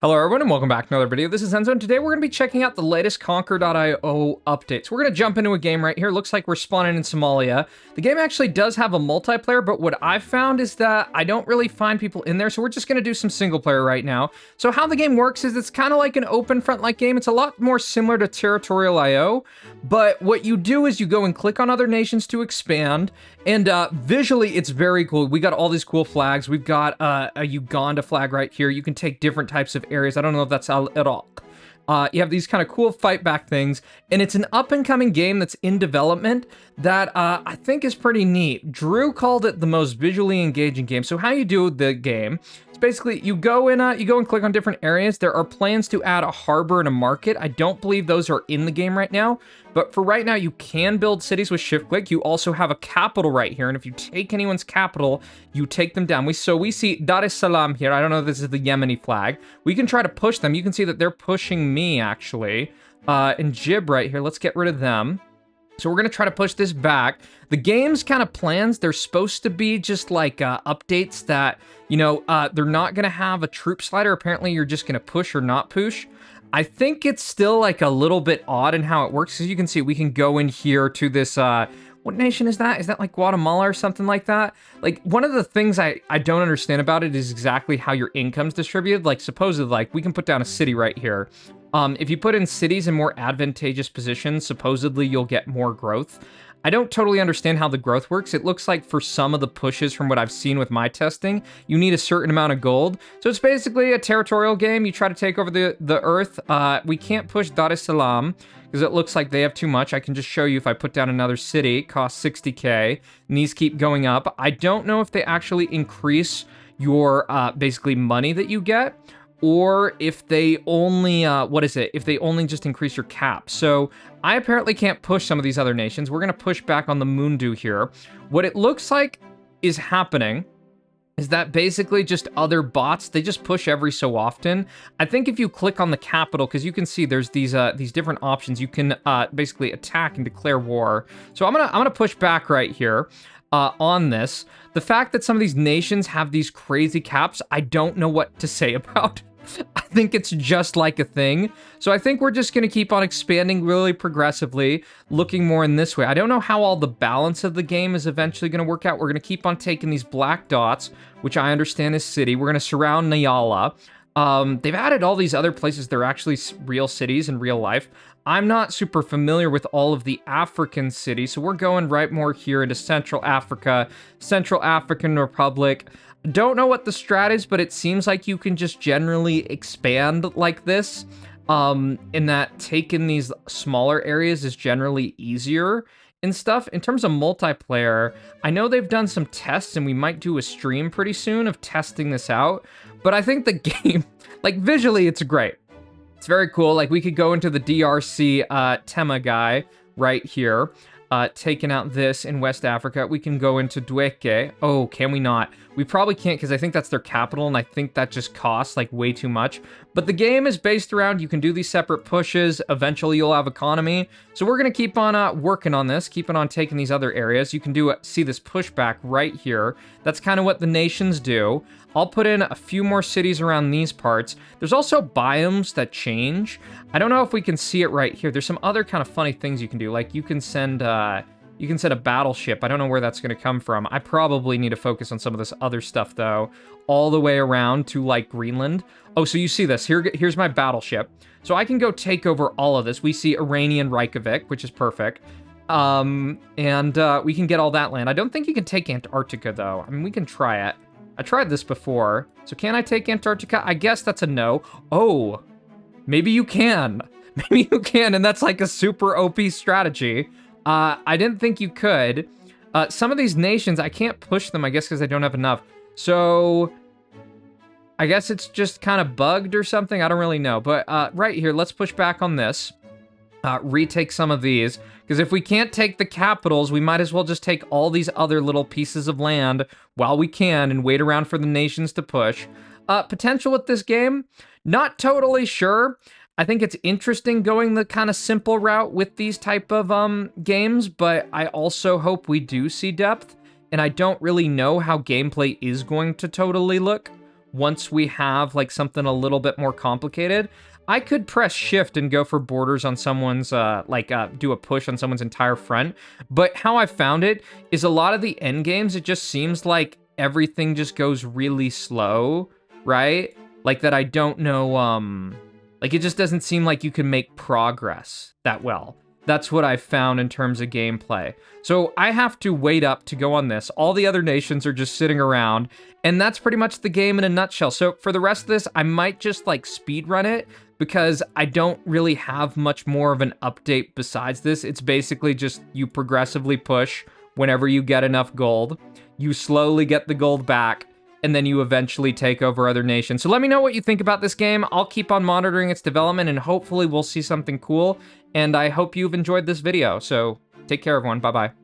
Hello everyone and welcome back to another video. This is Enzo and today we're going to be checking out the latest Conquer.io updates. We're going to jump into a game right here. Looks like we're spawning in Somalia. The game actually does have a multiplayer, but what I've found is that I don't really find people in there, so we're just going to do some single player right now. So how the game works is it's kind of like an open front-like game. It's a lot more similar to Territorial IO, but what you do is you go and click on other nations to expand, and visually it's very cool. We got all these cool flags. We've got a Uganda flag right here. You can take different types of areas. I don't know if that's at all. You have these kind of cool fight back things, and it's an up-and-coming game that's in development that I think is pretty neat. Drew called it the most visually engaging game. So how you do the game, it's basically you go and click on different areas. There are plans to add a harbor and a market. I don't believe those are in the game right now, but for right now, you can build cities with shift-click. You also have a capital right here, and if you take anyone's capital, you take them down. So we see Dar es Salaam here. I don't know if this is the Yemeni flag. We can try to push them. You can see that they're pushing me, actually. And Jib right here. Let's get rid of them. So we're going to try to push this back. The game's kind of plans, they're supposed to be just like updates that, they're not going to have a troop slider. Apparently, you're just going to push or not push. I think it's still like a little bit odd in how it works. As you can see, we can go in here to this, what nation is that? Is that like Guatemala or something like that? Like, one of the things I don't understand about it is exactly how your income's distributed. Like, supposedly, like, we can put down a city right here. If you put in cities in more advantageous positions, supposedly you'll get more growth. I don't totally understand how the growth works. It looks like for some of the pushes from what I've seen with my testing, you need a certain amount of gold. So it's basically a territorial game. You try to take over the earth. We can't push Dar es Salaam because it looks like they have too much. I can just show you if I put down another city, it costs 60k, and these keep going up. I don't know if they actually increase your basically money that you get, or if they only, if they only just increase your cap. So I apparently can't push some of these other nations. We're going to push back on the Mundu here. What it looks like is happening is that basically just other bots, they just push every so often. I think if you click on the capital, because you can see there's these different options, you can basically attack and declare war. So I'm gonna push back right here. On this. The fact that some of these nations have these crazy caps, I don't know what to say about. I think it's just like a thing. So I think we're just going to keep on expanding really progressively, looking more in this way. I don't know how all the balance of the game is eventually going to work out. We're going to keep on taking these black dots, which I understand is city. We're going to surround Nyala. They've added all these other places. They're actually real cities in real life. I'm not super familiar with all of the African cities, so we're going right more here into Central Africa, Central African Republic. Don't know what the strat is, but it seems like you can just generally expand like this, in that taking these smaller areas is generally easier and stuff. In terms of multiplayer, I know they've done some tests, and we might do a stream pretty soon of testing this out, but I think the game, like, visually, it's great. It's very cool. Like, we could go into the DRC Tema guy right here, taking out this in West Africa. We can go into Dweke. Oh, can we not? We probably can't because I think that's their capital, and I think that just costs, like, way too much. But the game is based around you can do these separate pushes. Eventually, you'll have economy. So we're going to keep on working on this, keeping on taking these other areas. You can see this pushback right here. That's kind of what the nations do. I'll put in a few more cities around these parts. There's also biomes that change. I don't know if we can see it right here. There's some other kind of funny things you can do. Like, you can send a battleship. I don't know where that's going to come from. I probably need to focus on some of this other stuff, though, all the way around to, like, Greenland. Oh, so you see this. Here's my battleship. So I can go take over all of this. We see Iranian Reykjavik, which is perfect. And we can get all that land. I don't think you can take Antarctica, though. I mean, we can try it. I tried this before. So can I take Antarctica? I guess that's a no. Oh, maybe you can. Maybe you can, and that's like a super OP strategy. I didn't think you could. Some of these nations, I can't push them, I guess, because I don't have enough. So I guess it's just kind of bugged or something. I don't really know. But right here, let's push back on this. Retake some of these. Because if we can't take the capitals, we might as well just take all these other little pieces of land while we can and wait around for the nations to push. Potential with this game? Not totally sure. I think it's interesting going the kind of simple route with these type of games, but I also hope we do see depth, and I don't really know how gameplay is going to totally look once we have like something a little bit more complicated. I could press shift and go for borders on someone's, do a push on someone's entire front. But how I found it is a lot of the end games, it just seems like everything just goes really slow, right? Like that I don't know, like it just doesn't seem like you can make progress that well. That's what I found in terms of gameplay. So I have to wait up to go on this. All the other nations are just sitting around, and that's pretty much the game in a nutshell. So for the rest of this, I might just like speed run it because I don't really have much more of an update besides this. It's basically just you progressively push whenever you get enough gold. You slowly get the gold back, and then you eventually take over other nations. So let me know what you think about this game. I'll keep on monitoring its development, and hopefully we'll see something cool. And I hope you've enjoyed this video. So take care, everyone. Bye-bye.